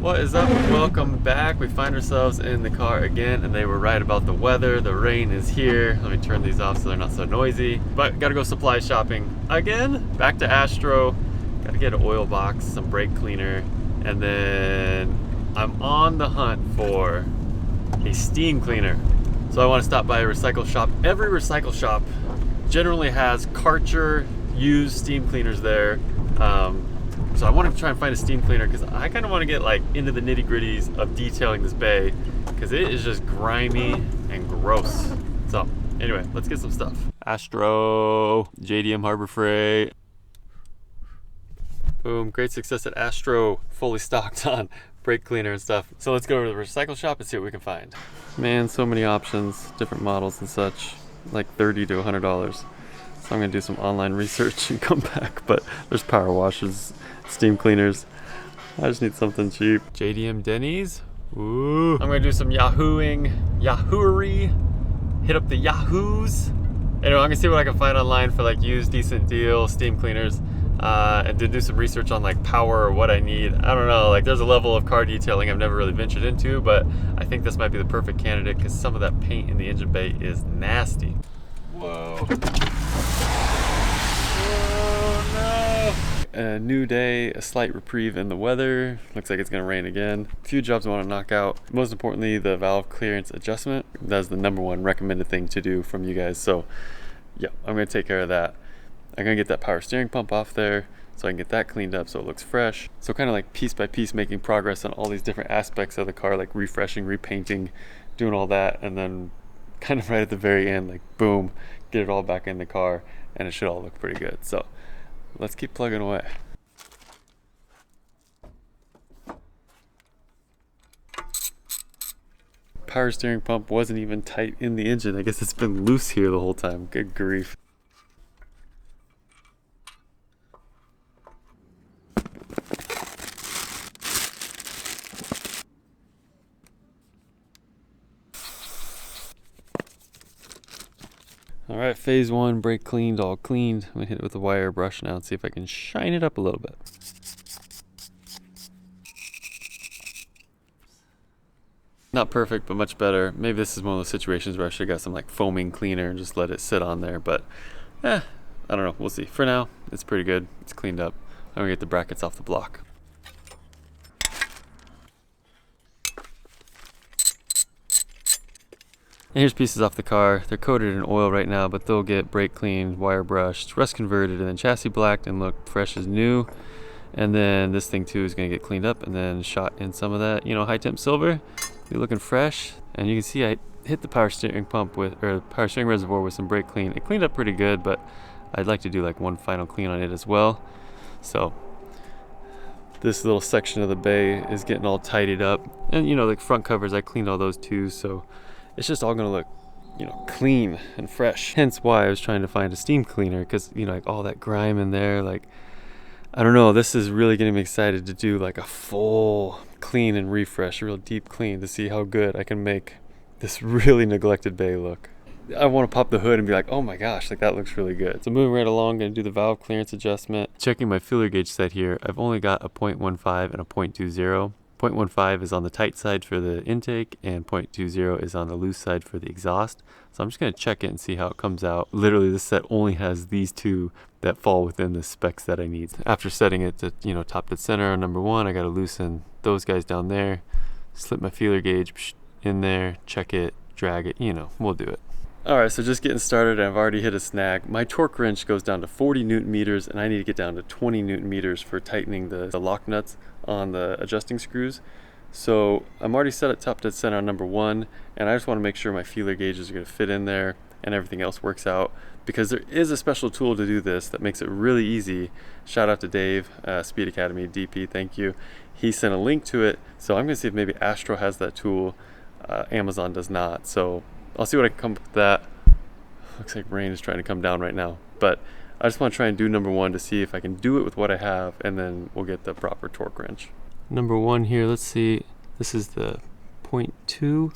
What is up? Welcome back. We find ourselves in the car again, and they were right about the weather. The rain is here. Let me turn these off so they're not so noisy. But gotta go supply shopping again. Back to Astro. Gotta get an oil box, some brake cleaner, and then I'm on the hunt for a steam cleaner. So I want to stop by a recycle shop. Every recycle shop generally has Karcher used steam cleaners there. So I want to try and find a steam cleaner because I kind of want to get like into the nitty gritties of detailing this bay because it is just grimy and gross. So anyway, let's get some stuff. Astro, JDM Harbor Freight. Boom, great success at Astro, fully stocked on brake cleaner and stuff. So let's go to the recycle shop and see what we can find. Man, so many options, different models and such, like $30 to $100. So I'm gonna do some online research and come back, but there's power washes, steam cleaners. I just need something cheap. JDM Denny's. Ooh. I'm gonna do some yahooery, hit up the yahoos. Anyway, I'm gonna see what I can find online for like used decent deal steam cleaners, and to do some research on like power or what I need. I don't know, like there's a level of car detailing I've never really ventured into, but I think this might be the perfect candidate because some of that paint in the engine bay is nasty. Whoa. A new day, a slight reprieve in the weather. Looks like it's gonna rain again. A few jobs I want to knock out. Most importantly, the valve clearance adjustment. That's the #1 recommended thing to do from you guys. So yeah, I'm gonna take care of that. I'm gonna get that power steering pump off there so I can get that cleaned up so it looks fresh. So kind of like piece by piece making progress on all these different aspects of the car, like refreshing, repainting, doing all that, and then kind of right at the very end, like boom, get it all back in the car and it should all look pretty good. So let's keep plugging away. Power steering pump wasn't even tight in the engine. I guess it's been loose here the whole time. Good grief. All right, phase 1, brake cleaned, all cleaned. I'm gonna hit it with a wire brush now and see if I can shine it up a little bit. Not perfect, but much better. Maybe this is one of those situations where I should have got some like foaming cleaner and just let it sit on there, but I don't know, we'll see. For now, it's pretty good, it's cleaned up. I'm gonna get the brackets off the block. And here's pieces off the car. They're coated in oil right now, but they'll get brake cleaned, wire brushed, rust converted, and then chassis blacked and look fresh as new. And then this thing too is gonna get cleaned up and then shot in some of that, you know, high temp silver. Be looking fresh. And you can see I hit the power steering pump with, or power steering reservoir with some brake clean. It cleaned up pretty good, but I'd like to do like one final clean on it as well. So this little section of the bay is getting all tidied up. And you know, like front covers, I cleaned all those too, so it's just all gonna look, you know, clean and fresh. Hence why I was trying to find a steam cleaner, because you know, like all that grime in there, like I don't know, this is really getting me excited to do like a full clean and refresh, a real deep clean, to see how good I can make this really neglected bay look. I want to pop the hood and be like, oh my gosh, like that looks really good. So moving right along, gonna do the valve clearance adjustment. Checking my feeler gauge set here, I've only got a 0.15 and a 0.20. 0.15 is on the tight side for the intake and 0.20 is on the loose side for the exhaust. So I'm just gonna check it and see how it comes out. Literally this set only has these two that fall within the specs that I need. After setting it to, you know, top dead center on #1, I gotta loosen those guys down there, slip my feeler gauge in there, check it, drag it, you know, we'll do it. Alright, so just getting started, I've already hit a snag. My torque wrench goes down to 40 Newton meters and I need to get down to 20 Newton meters for tightening the lock nuts on the adjusting screws. So I'm already set at top dead center on #1 and I just want to make sure my feeler gauges are going to fit in there and everything else works out, because there is a special tool to do this that makes it really easy. Shout out to Dave, Speed Academy, DP, thank you. He sent a link to it, so I'm going to see if maybe Astro has that tool. Amazon does not, so I'll see what I can come up with that. Looks like rain is trying to come down right now, but I just want to try and do #1 to see if I can do it with what I have, and then we'll get the proper torque wrench. #1 here, let's see, this is the 0.2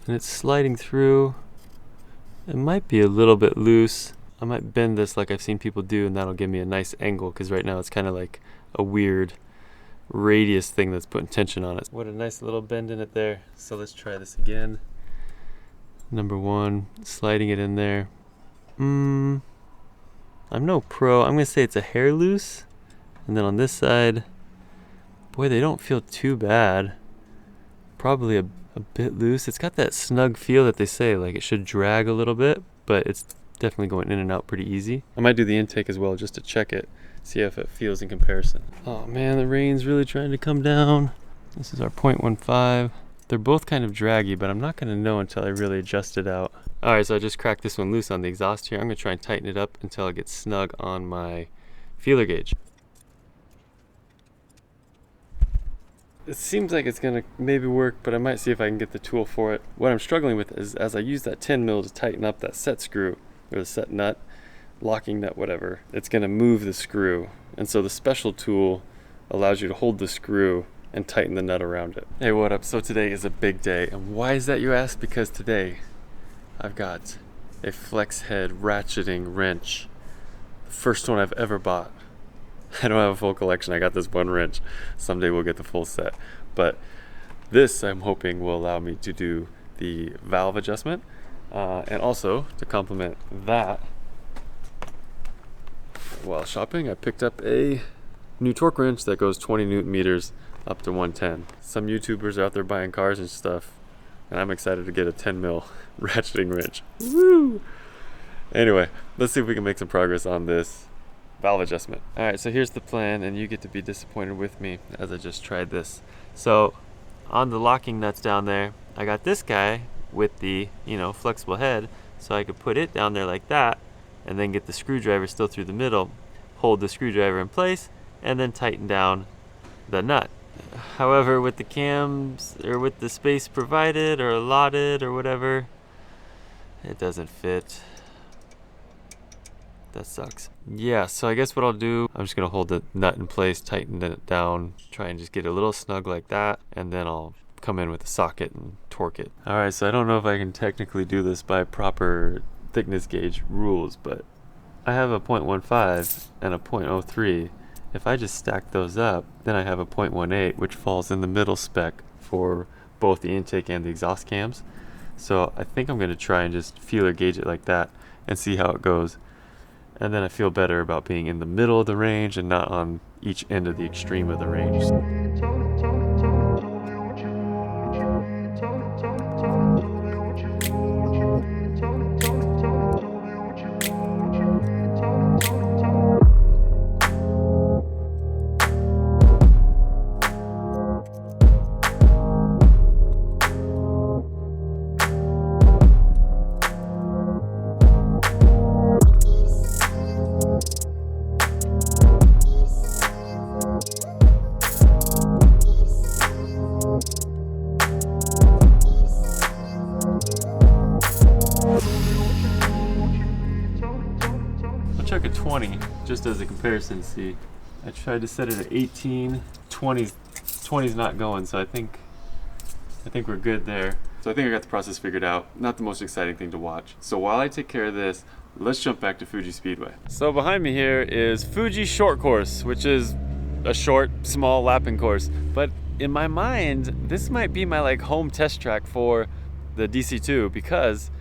and it's sliding through. It might be a little bit loose. I might bend this like I've seen people do, and that'll give me a nice angle, because right now it's kind of like a weird radius thing that's putting tension on it. What a nice little bend in it there. So let's try this again. Number one, sliding it in there. I'm no pro. I'm gonna say it's a hair loose. And then on this side, boy, they don't feel too bad. Probably a bit loose. It's got that snug feel that they say, like it should drag a little bit, but it's definitely going in and out pretty easy. I might do the intake as well just to check it, see if it feels in comparison. Oh man, the rain's really trying to come down. This is our 0.15. They're both kind of draggy, but I'm not gonna know until I really adjust it out. All right, so I just cracked this one loose on the exhaust here. I'm gonna try and tighten it up until it gets snug on my feeler gauge. It seems like it's gonna maybe work, but I might see if I can get the tool for it. What I'm struggling with is as I use that 10 mil to tighten up that set screw, or the set nut, locking nut, whatever, it's gonna move the screw. And so the special tool allows you to hold the screw and tighten the nut around it. Hey, what up? So today is a big day. And why is that, you ask? Because today I've got a flex head ratcheting wrench. The first one I've ever bought. I don't have a full collection. I got this one wrench. Someday we'll get the full set. But this I'm hoping will allow me to do the valve adjustment and also to complement that. While shopping, I picked up a new torque wrench that goes 20 Newton meters up to 110. Some YouTubers are out there buying cars and stuff, and I'm excited to get a 10 mil ratcheting wrench. Woo! Anyway, let's see if we can make some progress on this valve adjustment. All right, so here's the plan, and you get to be disappointed with me as I just tried this. So on the locking nuts down there, I got this guy with the, flexible head, so I could put it down there like that, and then get the screwdriver still through the middle, hold the screwdriver in place, and then tighten down the nut. However, with the cams, or with the space provided or allotted or whatever, it doesn't fit. That sucks. Yeah, so I guess what I'll do, I'm just gonna hold the nut in place, tighten it down, try and just get it a little snug like that, and then I'll come in with a socket and torque it. All right, so I don't know if I can technically do this by proper thickness gauge rules, but I have a 0.15 and a 0.03. If I just stack those up, then I have a 0.18, which falls in the middle spec for both the intake and the exhaust cams. So I think I'm gonna try and just feeler gauge it like that and see how it goes. And then I feel better about being in the middle of the range and not on each end of the extreme of the range. Took a 20 just as a comparison. See, I tried to set it at 18. 20's not going, so I think we're good there. So I think I got the process figured out. Not the most exciting thing to watch. So while I take care of this, let's jump back to Fuji Speedway. So behind me here is Fuji Short Course, which is a short, small lapping course. But in my mind, this might be my home test track for the DC2, because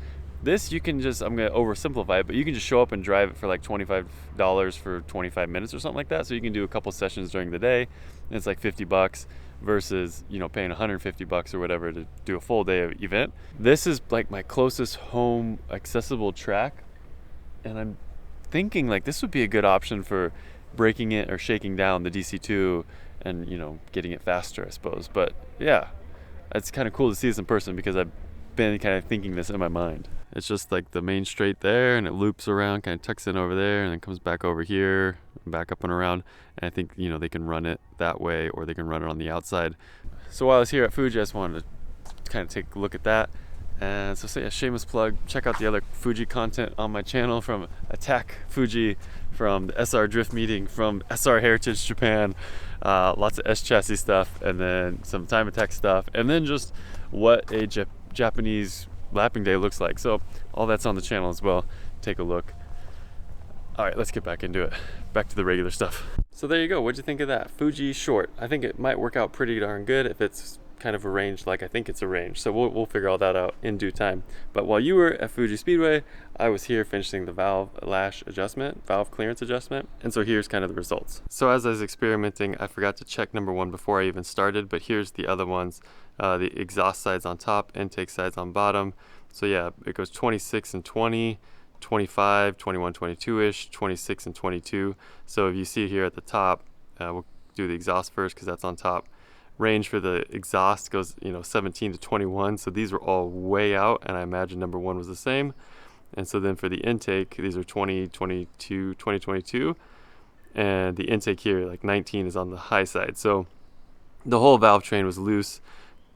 this you can just, I'm gonna oversimplify it, but you can just show up and drive it for like $25 for 25 minutes or something like that. So you can do a couple sessions during the day, and it's like 50 bucks versus, paying 150 bucks or whatever to do a full day of event. This is like my closest home accessible track, and I'm thinking this would be a good option for breaking it or shaking down the DC2 and, getting it faster, I suppose. But yeah, it's kind of cool to see this in person because I've been kind of thinking this in my mind. It's just like the main straight there, and it loops around, kind of tucks in over there, and then comes back over here, back up and around. And I think, they can run it that way, or they can run it on the outside. So while I was here at Fuji, I just wanted to kind of take a look at that. And so say a shameless plug, check out the other Fuji content on my channel, from Attack Fuji, from the SR Drift Meeting, from SR Heritage Japan, lots of S chassis stuff, and then some Time Attack stuff, and then just what a Japanese lapping day looks like. So all that's on the channel as well. Take a look. All right, let's get back into it. Back to the regular stuff. So there you go. What'd you think of that? Fuji short. I think it might work out pretty darn good if it's kind of arranged like I think it's arranged. So we'll figure all that out in due time. But while you were at Fuji Speedway, I was here finishing the valve lash adjustment, valve clearance adjustment. And so here's kind of the results. So as I was experimenting, I forgot to check number one before I even started, but here's the other ones. The exhaust sides on top, intake sides on bottom. So yeah, it goes 26 and 20. 25, 21, 22-ish, 26 and 22. So if you see here at the top, we'll do the exhaust first because that's on top. Range for the exhaust goes 17 to 21, so these were all way out, and I imagine number one was the same. And so then for the intake, these are 20, 22, 20, 22, and the intake here, like 19, is on the high side. So the whole valve train was loose.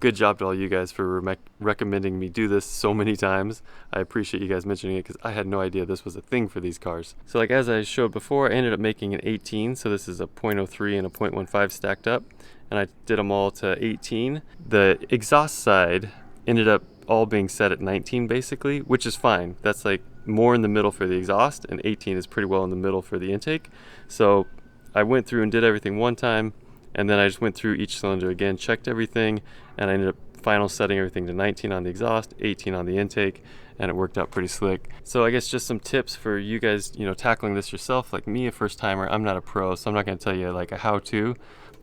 Good job to all you guys for recommending me do this so many times. I appreciate you guys mentioning it because I had no idea this was a thing for these cars. So like as I showed before, I ended up making an 18. So this is a 0.03 and a 0.15 stacked up. And I did them all to 18. The exhaust side ended up all being set at 19 basically, which is fine. That's like more in the middle for the exhaust, and 18 is pretty well in the middle for the intake. So I went through and did everything one time, and then I just went through each cylinder again, checked everything, and I ended up final setting everything to 19 on the exhaust, 18 on the intake, and it worked out pretty slick. So I guess just some tips for you guys, tackling this yourself. Like me, a first timer, I'm not a pro, so I'm not gonna tell you like a how-to,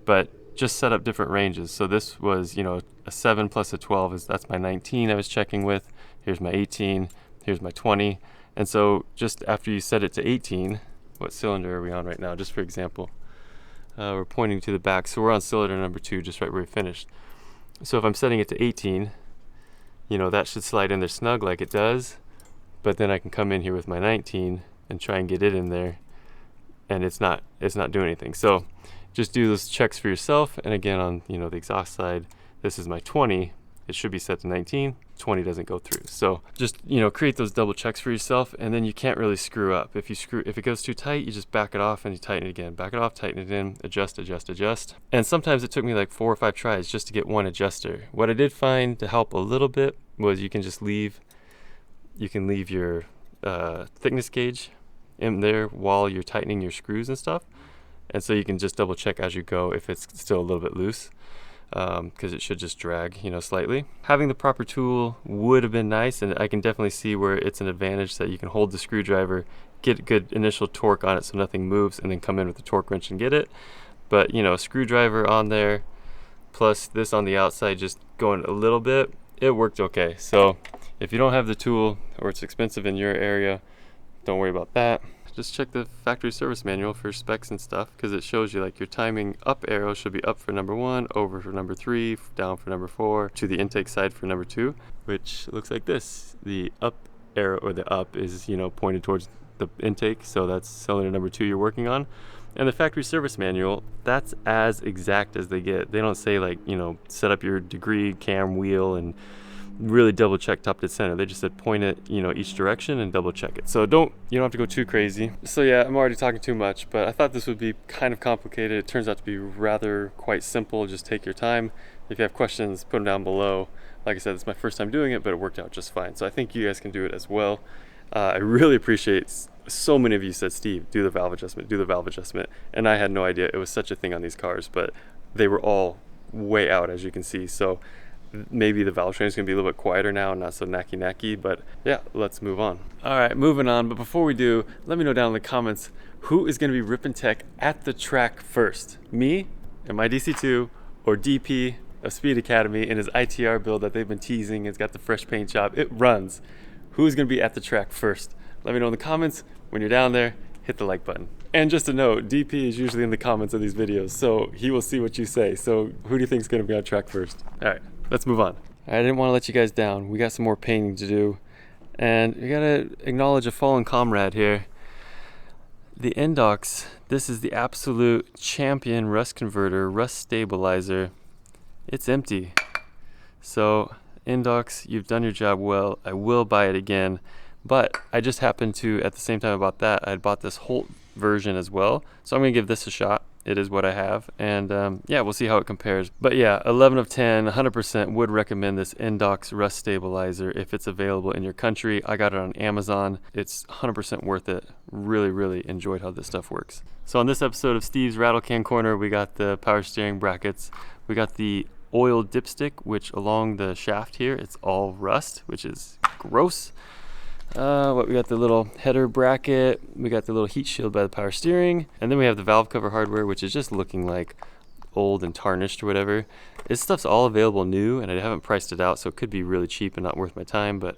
but just set up different ranges. So this was, a 7 plus a 12 that's my 19 I was checking with. Here's my 18, here's my 20. And so just after you set it to 18, what cylinder are we on right now, just for example? We're pointing to the back, so we're on cylinder number 2, just right where we finished. So if I'm setting it to 18, that should slide in there snug like it does, but then I can come in here with my 19 and try and get it in there, and it's not doing anything. So just do those checks for yourself. And again, on the exhaust side, this is my 20. It should be set to 19. 20 doesn't go through. So just create those double checks for yourself, and then you can't really screw up. If it goes too tight, you just back it off and you tighten it again. Back it off, tighten it in, adjust, adjust, adjust. And sometimes it took me like 4 or 5 tries just to get one adjuster. What I did find to help a little bit was you can leave your thickness gauge in there while you're tightening your screws and stuff. And so you can just double check as you go if it's still a little bit loose, because it should just drag, slightly. Having the proper tool would have been nice, and I can definitely see where it's an advantage that you can hold the screwdriver, get good initial torque on it so nothing moves, and then come in with the torque wrench and get it. But a screwdriver on there, plus this on the outside just going a little bit, it worked okay. So if you don't have the tool or it's expensive in your area, don't worry about that. Just check the factory service manual for specs and stuff, because it shows you like your timing up arrow should be up for number 1, over for number 3, down for number 4, to the intake side for number 2, which looks like this. The up arrow, or the up, is pointed towards the intake, so that's cylinder number 2 you're working on. And the factory service manual, that's as exact as they get. They don't say like set up your degree cam wheel and really double check top to center. They just said point it each direction and double check it. So you don't have to go too crazy. So yeah, I'm already talking too much, but I thought this would be kind of complicated. It turns out to be rather quite simple. Just take your time. If you have questions, put them down below. Like I said, it's my first time doing it, but it worked out just fine. So I think you guys can do it as well. I really appreciate so many of you said, Steve, do the valve adjustment, and I had no idea it was such a thing on these cars, but they were all way out, as you can see. So maybe the valve train is going to be a little bit quieter now and not so knacky, but yeah, let's move on. All right, moving on. But before we do, let me know down in the comments who is going to be ripping tech at the track first, me and my DC2, or DP of Speed Academy in his ITR build that they've been teasing. It's got the fresh paint job, it runs. Who's going to be at the track first? Let me know in the comments. When you're down there, hit the like button. And just a note, DP is usually in the comments of these videos, so he will see what you say. So who do you think is going to be on track first? All right, let's move on. I didn't want to let you guys down. We got some more painting to do, and we got to acknowledge a fallen comrade here. The Indox, this is the absolute champion rust converter, rust stabilizer. It's empty. So Indox, you've done your job well. I will buy it again, but I just happened to, at the same time I bought that, I had bought this Holt version as well. So I'm gonna give this a shot. it is what I have, and yeah, we'll see how it compares. But yeah, 11 of 10, 100% would recommend this Indox rust stabilizer if it's available in your country. I got it on Amazon. It's 100% worth it. Really enjoyed how this stuff works. So on this episode of Steve's Rattle Can Corner, we got the power steering brackets. We got the oil dipstick, which along the shaft here, it's all rust, which is gross. We got the little header bracket, we got the little heat shield by the power steering, and then we have the valve cover hardware, which is just looking like old and tarnished or whatever. This stuff's all available new, and I haven't priced it out, so it could be really cheap and not worth my time, but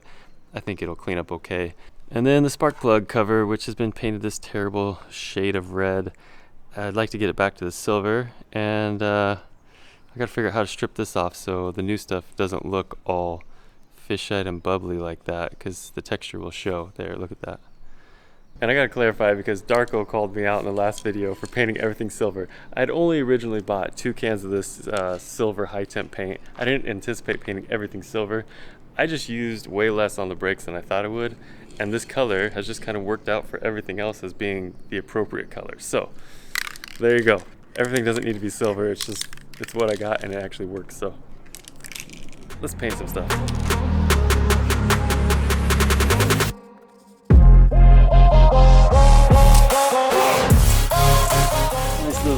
I think it'll clean up okay. And then the spark plug cover, which has been painted this terrible shade of red. I'd like to get it back to the silver, and I gotta figure out how to strip this off so the new stuff doesn't look all fisheye and bubbly like that, because the texture will show. There, look at that. And I gotta clarify, because Darko called me out in the last video for painting everything silver. I'd only originally bought 2 cans of this silver high temp paint. I didn't anticipate painting everything silver. I just used way less on the brakes than I thought it would, and this color has just kind of worked out for everything else as being the appropriate color. So there you go. Everything doesn't need to be silver, it's what I got, and it actually works. So let's paint some stuff.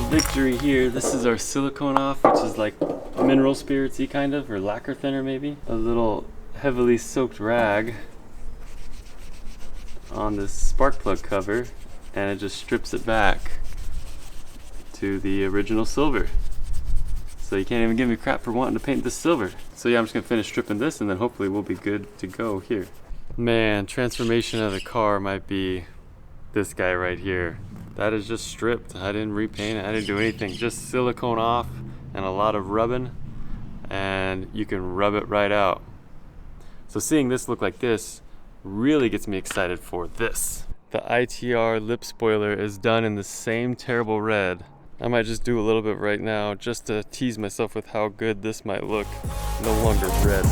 Victory here. This is our silicone off, which is like mineral spiritsy kind of, or lacquer thinner maybe. A little heavily soaked rag on this spark plug cover, and it just strips it back to the original silver. So you can't even give me crap for wanting to paint this silver. So yeah, I'm just gonna finish stripping this, and then hopefully we'll be good to go here. Man, transformation of the car might be this guy right here. That is just stripped. I didn't repaint it, I didn't do anything. Just silicone off and a lot of rubbing, and you can rub it right out. So seeing this look like this really gets me excited for this. The ITR lip spoiler is done in the same terrible red. I might just do a little bit right now just to tease myself with how good this might look. No longer red.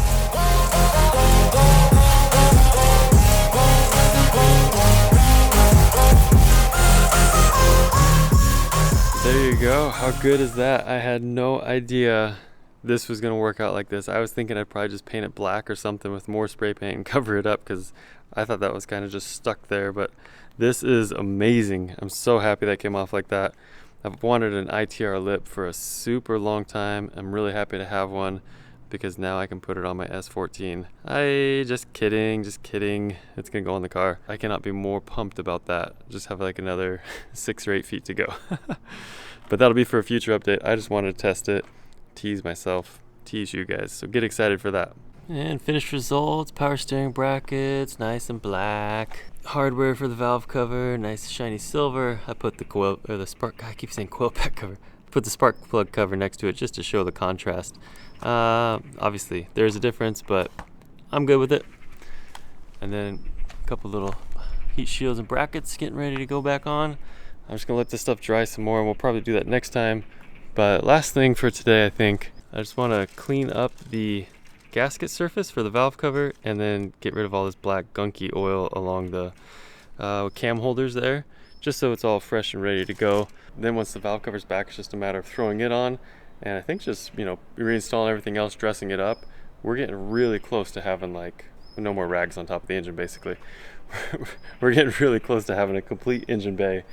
There you go. How good is that? I had no idea this was gonna work out like this. I was thinking I'd probably just paint it black or something with more spray paint and cover it up, because I thought that was kind of just stuck there, but this is amazing. I'm so happy that came off like that. I've wanted an ITR lip for a super long time. I'm really happy to have one, because now I can put it on my S14. Just kidding. It's gonna go on the car. I cannot be more pumped about that. Just have like another 6 or 8 feet to go. But that'll be for a future update. I just wanted to test it, tease myself, tease you guys. So get excited for that. And finished results, power steering brackets, nice and black. Hardware for the valve cover, nice shiny silver. I put the coil, or the spark, I keep saying coil pack cover. Put the spark plug cover next to it just to show the contrast. Obviously there's a difference, but I'm good with it. And then a couple little heat shields and brackets getting ready to go back on. I'm just gonna let this stuff dry some more, and we'll probably do that next time. But last thing for today, I think, I just wanna clean up the gasket surface for the valve cover, and then get rid of all this black gunky oil along the cam holders there, just so it's all fresh and ready to go. Then once the valve cover's back, it's just a matter of throwing it on, and I think just, you know, reinstalling everything else, dressing it up. We're getting really close to having like no more rags on top of the engine, basically. We're getting really close to having a complete engine bay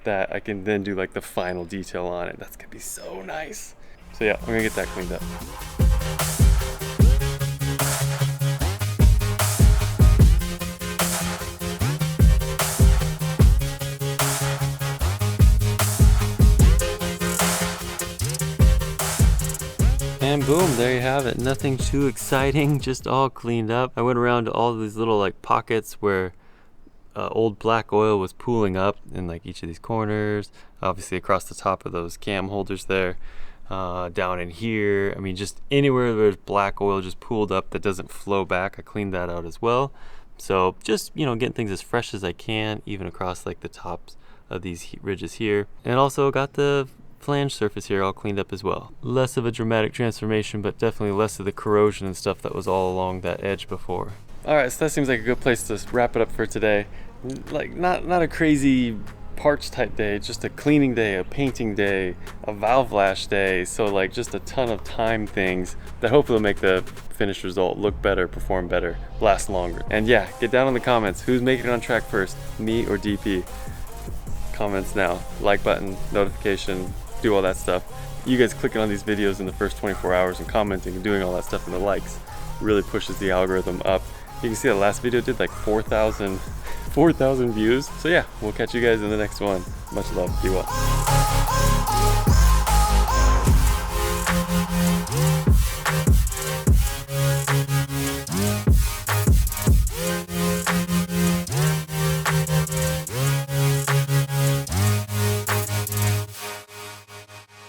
that I can then do like the final detail on it. That's gonna be so nice. So yeah, I'm gonna get that cleaned up. And boom, there you have it. Nothing too exciting, just all cleaned up. I went around to all these little like pockets where old black oil was pooling up in like each of these corners, obviously across the top of those cam holders there, down in here. I mean, just anywhere there's black oil just pooled up that doesn't flow back, I cleaned that out as well. So just, you know, getting things as fresh as I can, even across like the tops of these ridges here. And also got the flange surface here all cleaned up as well. Less of a dramatic transformation, but definitely less of the corrosion and stuff that was all along that edge before. All right, so that seems like a good place to wrap it up for today. Like not a crazy parts type day, just a cleaning day, a painting day, a valve lash day. So like just a ton of time things that hopefully will make the finished result look better, perform better, last longer. And yeah, get down in the comments. Who's making it on track first, me or DP? Comments now. Like button, notification, do all that stuff. You guys clicking on these videos in the first 24 hours and commenting and doing all that stuff in the likes really pushes the algorithm up. You can see the last video did like 4,000 views. So yeah, we'll catch you guys in the next one. Much love. Be well.